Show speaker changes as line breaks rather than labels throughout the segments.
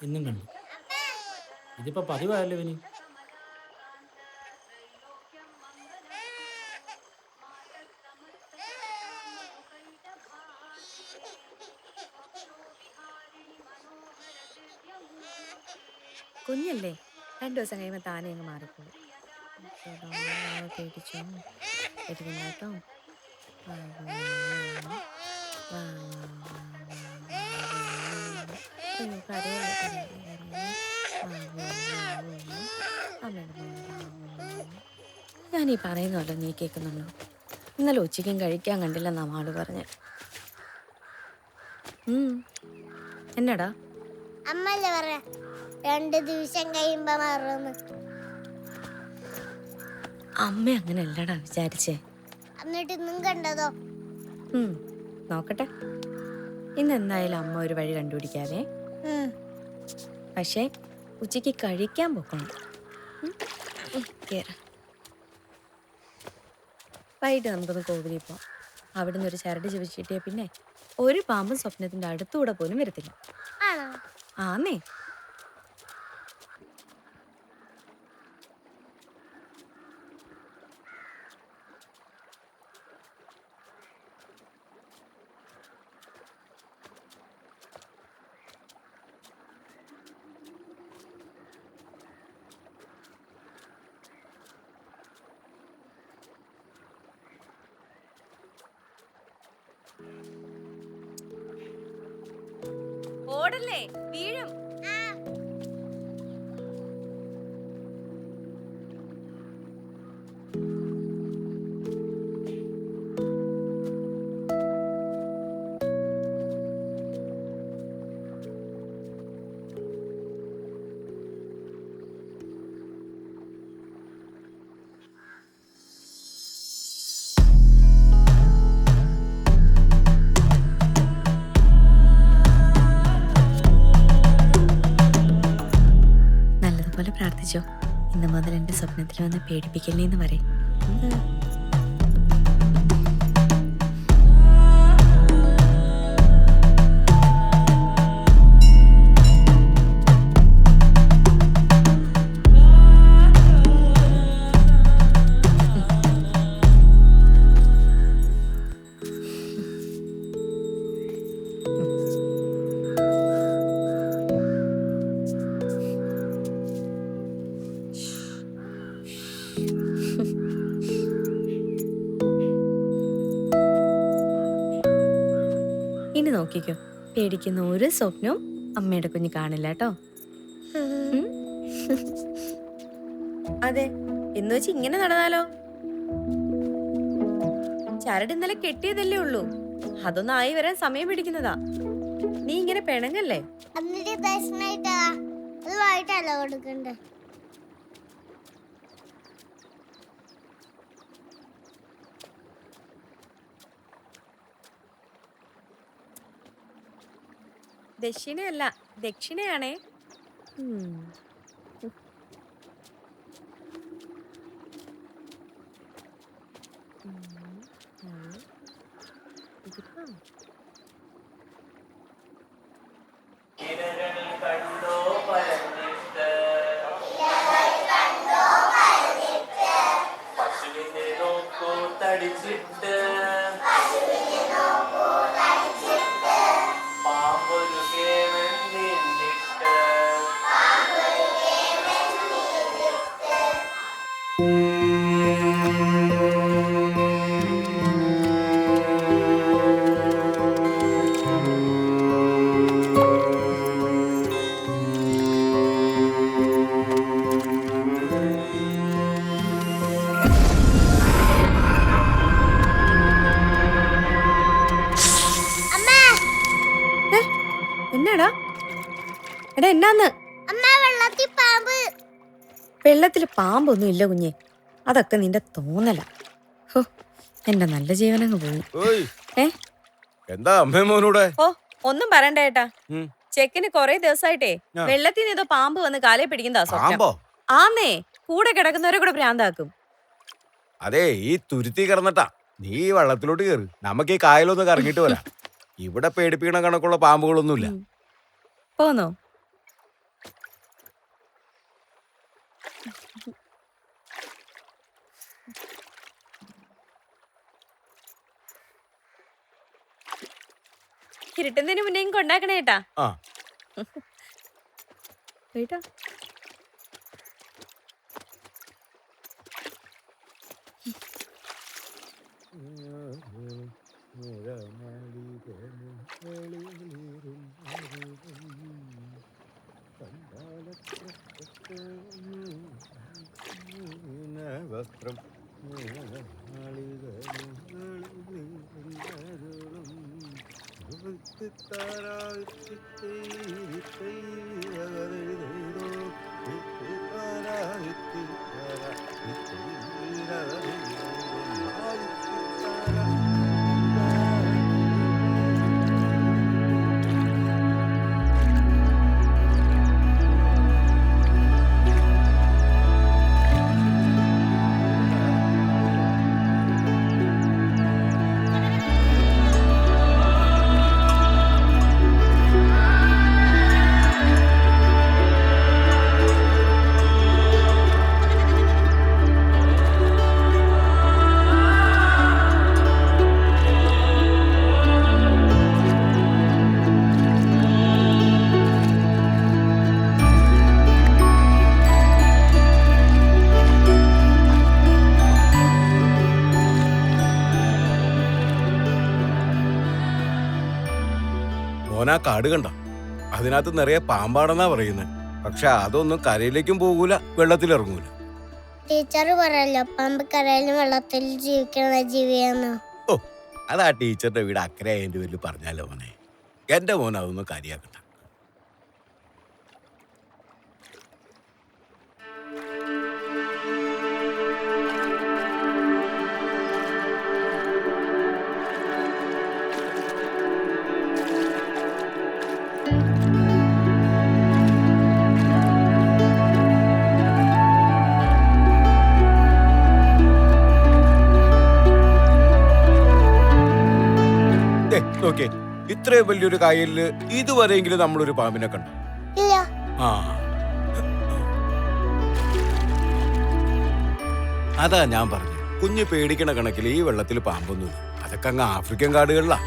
ഇന്നും കണ്ടു. ഇതിപ്പോ പതിവായല്ലോ ഇവന്.
കുഞ്ഞല്ലേ, 2 ദിവസം കഴിയുമ്പോൾ താനെ അങ്ങ് മാറിക്കോളും. പേടിച്ചോ, പേടിക്കണ്ട കേട്ടോ. വാ, വാ, വാ, വാ, വാ, വാ, വാ. അയ്യോ, കരയല്ലേ, കരയല്ലേ, കരയല്ലേ. വാ, വാ, വാ, വാ. അമ്മയുടെ മോനെ, വാ, വാ, വാ. ഞാനീ പറയുന്നല്ലോ നീ കേൾക്കുന്നുള്ളൂ. ഇന്നലെ ഉച്ചയ്ക്കും കഴിക്കാൻ കണ്ടില്ലെന്നാ മാള് പറഞ്ഞ്. എന്നടാ
അമ്മല്ലേ പറ 2 ദിവസം കഴിയുമ്പോ മാറുമെന്ന്.
അമ്മ അങ്ങനെ അല്ലടാ വിചാരിച്ചേ.
എന്നിട്ട് ഇന്നും കണ്ടതോ?
നോക്കട്ടെ. ഇന്ന് എന്തായാലും അമ്മ ഒരു വഴി കണ്ടുപിടിക്കാതെ. പക്ഷേ ഉച്ചയ്ക്ക് കഴിക്കാൻ പോക്കണം. വൈകിട്ട് നമുക്കൊന്ന് കോവിലിൽ പോവാം. അവിടുന്ന് ഒരു ചരട് ചവിച്ചിട്ടിയ പിന്നെ ഒരു പാമ്പും സ്വപ്നത്തിന്റെ അടുത്തൂടെ പോലും വരത്തില്ല. ആന്നേ. ഓടല്ലേ, വീഴും. നല്ലതുപോലെ പ്രാർത്ഥിച്ചോ. ഇന്ന് മുതൽ എൻ്റെ സ്വപ്നത്തിൽ വന്ന് പേടിപ്പിക്കല്ലേ എന്ന് പറയും. ഇനി നോക്കിക്കോ, പേടിക്കുന്ന ഒരു സ്വപ്നവും അമ്മയുടെ കുഞ്ഞ് കാണില്ല കേട്ടോ. അതെ, എന്ന് വെച്ച് ഇങ്ങനെ നടന്നാലോ? ചരട് ഇന്നലെ കെട്ടിയതല്ലേ ഉള്ളൂ, അതൊന്നും ആയി വരാൻ സമയം പിടിക്കുന്നതാ. നീ ഇങ്ങനെ പിണങ്ങല്ലേ.
എന്നിട്ട് ദർശനായിട്ടാ അത് വായിട്ടല്ലോ കൊടുക്കണ്ടേ?
ദക്ഷിണയല്ല, ദക്ഷിണയാണേ.
തടിച്ചിട്ട്
എന്നാടാ? എടാ എന്നാന്ന്? വെള്ളത്തില് പാമ്പൊന്നും ഇല്ല കുഞ്ഞെ, അതൊക്കെ നിന്റെ തോന്നല. എന്റെ നല്ല ജീവനങ്ങ് പോയി.
എന്താ അമ്മേ മോനൂടെ?
ഓ, ഒന്നും പറയണ്ട ഏട്ടാ. ചെക്കിന് കൊറേ ദിവസമായിട്ടേ വെള്ളത്തിൽ നിന്ന് ഏതോ പാമ്പ് വന്ന് കാലേ പിടിക്കുന്നതാ സ്വപ്നം. ആന്നേ, കൂടെ കിടക്കുന്നവരെ കൂടെ ഭ്രാന്താക്കും.
അതെ, ഈ തുരുത്തി കിടന്നിട്ടാ. നീ വെള്ളത്തിലോട്ട് കയറി, നമുക്ക് ഈ കായലൊന്ന് കറങ്ങിട്ട് വരാം. ഇവിടെ പേടിപ്പിക്കണ കണക്കുള്ള പാമ്പുകളൊന്നുമില്ല.
പോന്നോ? കിട്ടുന്നതിന് മുന്നേ കൊണ്ടാക്കണേ ഏട്ടാ.
ആ
കേട്ടോ
വസ്ത്രം മോനാ കാട് കണ്ട, അതിനകത്ത് നിറയെ പാമ്പാണെന്നാ പറയുന്നത്. പക്ഷെ അതൊന്നും കരയിലേക്കും പോകൂല, വെള്ളത്തിലിറങ്ങൂല.
ടീച്ചർ പറയല്ലോ പാമ്പ് കരയിലും വെള്ളത്തിൽ ജീവിക്കുന്ന ജീവിയെന്ന്.
ഓ, അതാ ടീച്ചറിന്റെ വീട് അക്കരെ അതിന്റെ പേരിൽ പറഞ്ഞാലോ മോനെ. എന്റെ മോൻ അതൊന്നും കാര്യാക്കണ്ട. നോക്കേ, ഇത്രയും വലിയൊരു കായലില് ഇതുവരെയെങ്കിലും നമ്മളൊരു പാമ്പിനെ കണ്ടു?
ഇല്ല.
ആ, അതാ ഞാൻ പറഞ്ഞു, കുഞ്ഞ് പേടിക്കണ കണക്കിൽ ഈ വെള്ളത്തിൽ പാമ്പൊന്നുമില്ല. അതൊക്കെ അങ്ങ് ആഫ്രിക്കൻ കാടുകളിലാ.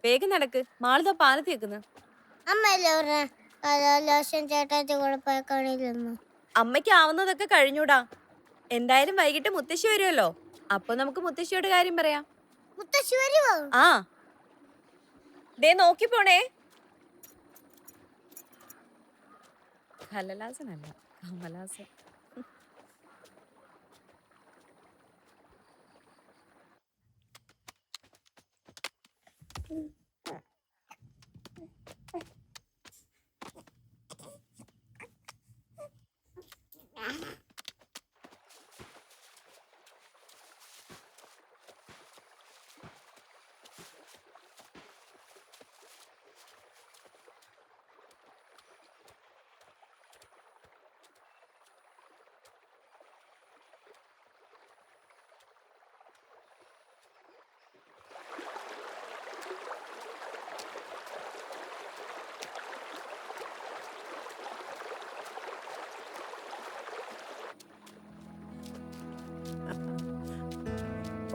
വേഗം നടക്ക്, മാളിതാ പാലത്ത് വെക്കുന്നു.
അമ്മയല്ലേ പറഞ്ഞ കലാലോഷൻ ചേട്ടാത്തി കൂടെ പോയി കാണില്ലെന്ന്.
അമ്മയ്ക്ക് ആവുന്നതൊക്കെ കഴിഞ്ഞൂടാ. എന്തായാലും വൈകിട്ട് മുത്തശ്ശി വരുമല്ലോ, അപ്പൊ നമുക്ക് മുത്തശ്ശിയോട് കാര്യം പറയാം.
മുത്തശ്ശി വരുമോ?
ആ, ദേ നോക്കി പോണേ. കലലാസനല്ല, കമലാസൻ.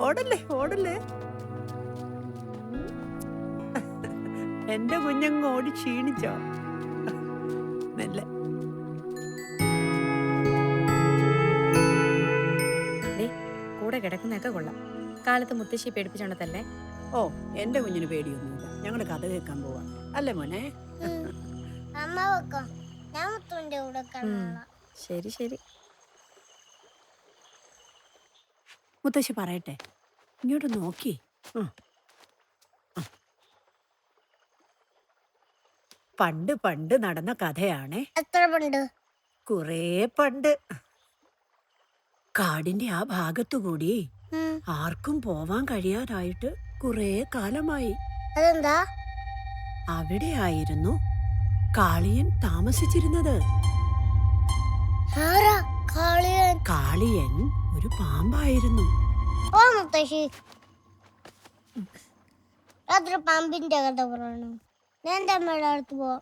ഓടല്ലേ ഓടല്ലേ, എന്റെ കുഞ്ഞങ്ങ് ഓടി ക്ഷീണിച്ചോ? നല്ല
കൂടെ കിടക്കുന്നൊക്കെ കൊള്ളാം. കാലത്ത് മുത്തശ്ശി പേടിപ്പിച്ചോണ്ടല്ലേ?
ഓ, എന്റെ കുഞ്ഞിന് പേടിയൊന്നുമില്ല. ഞങ്ങളുടെ കഥ കേൾക്കാൻ പോവാ അല്ലേ മോനെ?
അമ്മ വെക്കോ, ഞാൻ മുത്തുവിന്റെ കൂടെ കാണാം.
ശരി ശരി.
മുത്തശ്ശി പറയട്ടെ, ഇങ്ങോട്ട് നോക്കി. പണ്ട് പണ്ട് നടന്ന കഥയാണേ.
എത്ര പണ്ട്?
കുറേ പണ്ട്. കാടിന്റെ ആ ഭാഗത്തുകൂടി ആർക്കും പോവാൻ കഴിയാതായിട്ട് കുറേ കാലമായി.
അതെന്താ?
അവിടെയായിരുന്നു കാളിയൻ താമസിച്ചിരുന്നത്.
ആരാ കാളിയൻ?
കാളിയൻ ഒരു പാമ്പായിരുന്നു.
ഓ മുത്തശ്ശി, രാത്രി പാമ്പിന്റെ കഥ പറയണു. ഞാൻ എന്റെ അമ്മയുടെ അടുത്ത് പോവാം.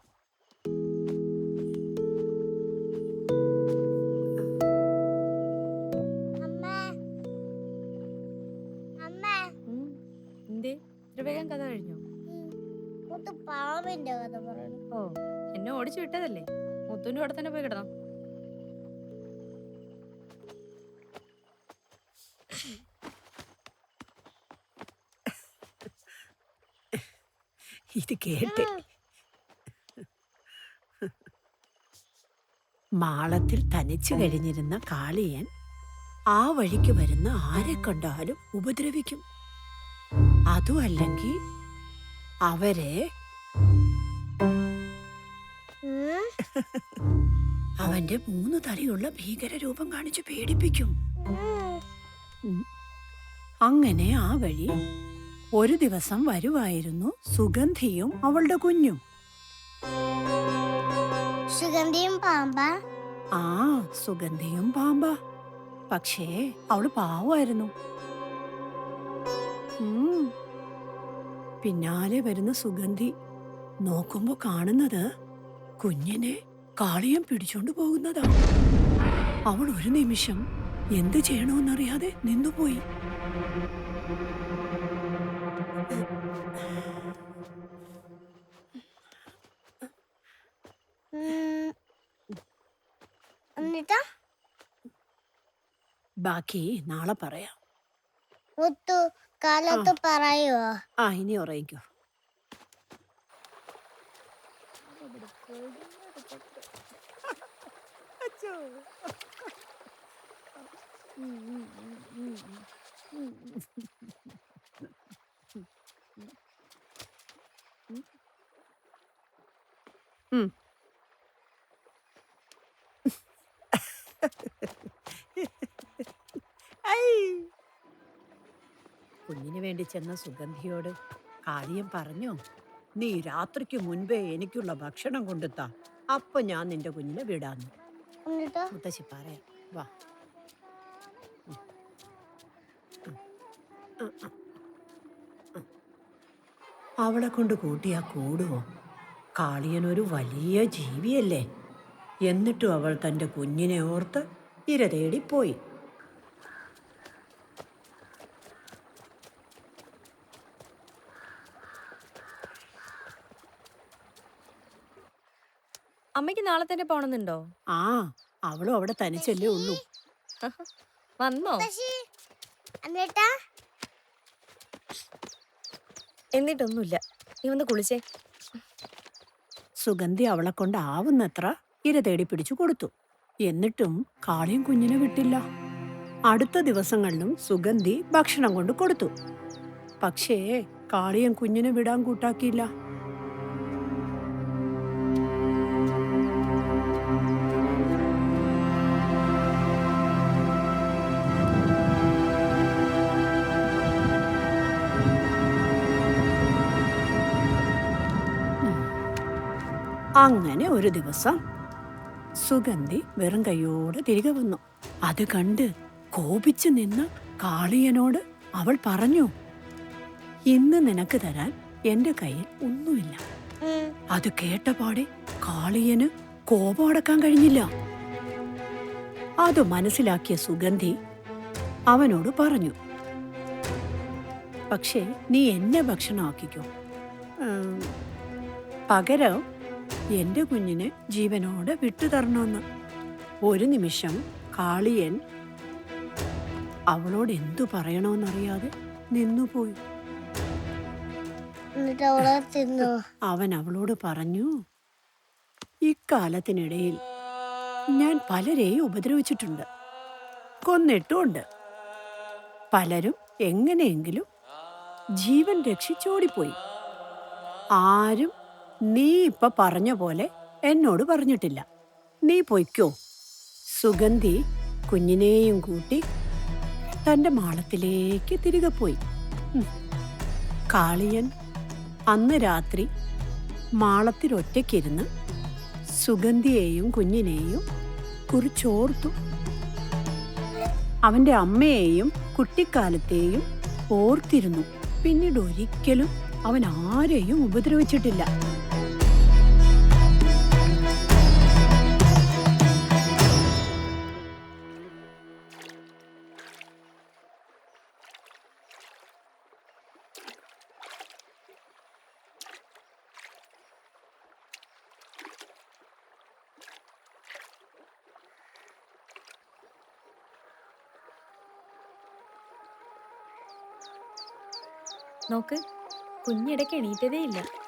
എന്തേ ഇത്ര വേഗം കഥ കഴിഞ്ഞോ?
പാമ്പിന്റെ കഥ പറയണു.
ഓ, എന്നെ ഓടിച്ചു വിട്ടതല്ലേ? മുത്തുവിന്റെ കൂടെ തന്നെ പോയി കിടന്നോ.
ഇത് കേട്ട് മാളത്തിൽ തനിച്ചു കഴിഞ്ഞിരുന്ന കാളിയൻ ആ വഴിക്ക് വരുന്ന ആരെ കണ്ടാലും ഉപദ്രവിക്കും. അതുമല്ലെങ്കിൽ അവരെ അവന്റെ 3 തലയുള്ള ഭീകര രൂപം കാണിച്ച് പേടിപ്പിക്കും. അങ്ങനെ ആ വഴി ഒരു ദിവസം വരുവായിരുന്നു സുഗന്ധിയും അവളുടെ കുഞ്ഞും.
സുഗന്ധിയും പാമ്പാ?
ആ, സുഗന്ധിയും പാമ്പാ. പക്ഷേ അവള് പാവമായിരുന്നു. പിന്നാലെ വരുന്ന സുഗന്ധി നോക്കുമ്പോ കാണുന്നത് കുഞ്ഞിനെ കാളിയൻ പിടിച്ചോണ്ട് പോകുന്നതാ. അവൾ ഒരു നിമിഷം എന്ത് ചെയ്യണമെന്നറിയാതെ നിന്നുപോയി.
എന്നിട്ടാ
ബാക്കി നാളെ പറയാം.
മുത്തു കാലത്ത് പറയുവോ?
ആ, ഇനി ഉറങ്ങിക്കോ. കുഞ്ഞിന് വേണ്ടി ചെന്ന സുഗന്ധിയോട് കാളിയൻ പറഞ്ഞു, നീ രാത്രിക്ക് മുൻപേ എനിക്കുള്ള ഭക്ഷണം കൊണ്ടുത്താ, അപ്പൊ ഞാൻ നിന്റെ കുഞ്ഞിനെ വിടാന്ന്. മുത്തശ്ശി പറയാം, വാ. അവളെ കൊണ്ട് കൂട്ടിയാ കൂടുവോ? കാളിയൻ ഒരു വലിയ ജീവിയല്ലേ. എന്നിട്ടും അവൾ തന്റെ കുഞ്ഞിനെ ഓർത്ത് ഇര തേടിപ്പോയി.
അമ്മയ്ക്ക് നാളെ തന്നെ പോണമെന്നുണ്ടോ?
ആ, അവളും അവിടെ തനിച്ചല്ലേ ഉള്ളൂ.
വന്നോ?
എന്നിട്ടാ?
എന്നിട്ടൊന്നുമില്ല, നീ വന്ന് കുളിച്ചേ.
സുഗന്ധി അവളെ കൊണ്ട് ആവുന്നത്ര ഇര തേടി പിടിച്ചു കൊടുത്തു. എന്നിട്ടും കാളിയൻ കുഞ്ഞിനെ വിട്ടില്ല. അടുത്ത ദിവസങ്ങളിലും സുഗന്ധി ഭക്ഷണം കൊണ്ട് കൊടുത്തു. പക്ഷേ കാളിയൻ കുഞ്ഞിനെ വിടാൻ കൂട്ടാക്കിയില്ല. അങ്ങനെ ഒരു ദിവസം സുഗന്ധി വെറും കൈയോടെ തിരികെ വന്നു. അത് കണ്ട് കോപിച്ചു നിന്ന് കാളിയനോട് അവൾ പറഞ്ഞു, ഇന്ന് നിനക്ക് തരാൻ എന്റെ കയ്യിൽ ഒന്നുമില്ല. അത് കേട്ടപാടെ കാളിയന് കോപം അടക്കാൻ കഴിഞ്ഞില്ല. അത് മനസ്സിലാക്കിയ സുഗന്ധി അവനോട് പറഞ്ഞു, പക്ഷേ നീ എന്നെ ഭക്ഷണമാക്കിക്കോ, പകരം എന്റെ കുഞ്ഞിനെ ജീവനോടെ വിട്ടുതരണമെന്ന്. ഒരു നിമിഷം കാളിയൻ അവളോട് എന്തു പറയണമെന്നറിയാതെ നിന്നുപോയി. അവൻ അവളോട് പറഞ്ഞു, ഇക്കാലത്തിനിടയിൽ ഞാൻ പലരെയും ഉപദ്രവിച്ചിട്ടുണ്ട്, കൊന്നിട്ടുമുണ്ട്. പലരും എങ്ങനെയെങ്കിലും ജീവൻ രക്ഷിച്ചോടിപ്പോയി. ആരും നീ ഇപ്പൊ പറഞ്ഞ പോലെ എന്നോട് പറഞ്ഞിട്ടില്ല. നീ പൊയ്ക്കോ. സുഗന്ധി കുഞ്ഞിനെയും കൂട്ടി തന്റെ മാളത്തിലേക്ക് തിരികെ പോയി. കാളിയൻ അന്ന് രാത്രി മാളത്തിൽ ഒറ്റയ്ക്കിരുന്ന് സുഗന്ധിയെയും കുഞ്ഞിനെയും കുറിച്ചോർത്തു. അവന്റെ അമ്മയെയും കുട്ടിക്കാലത്തെയും ഓർത്തിരുന്നു. പിന്നീട് ഒരിക്കലും അവൻ ആരെയും ഉപദ്രവിച്ചിട്ടില്ല.
നോക്ക്, കുഞ്ഞിടയ്ക്ക് എണീറ്റതേ ഇല്ല.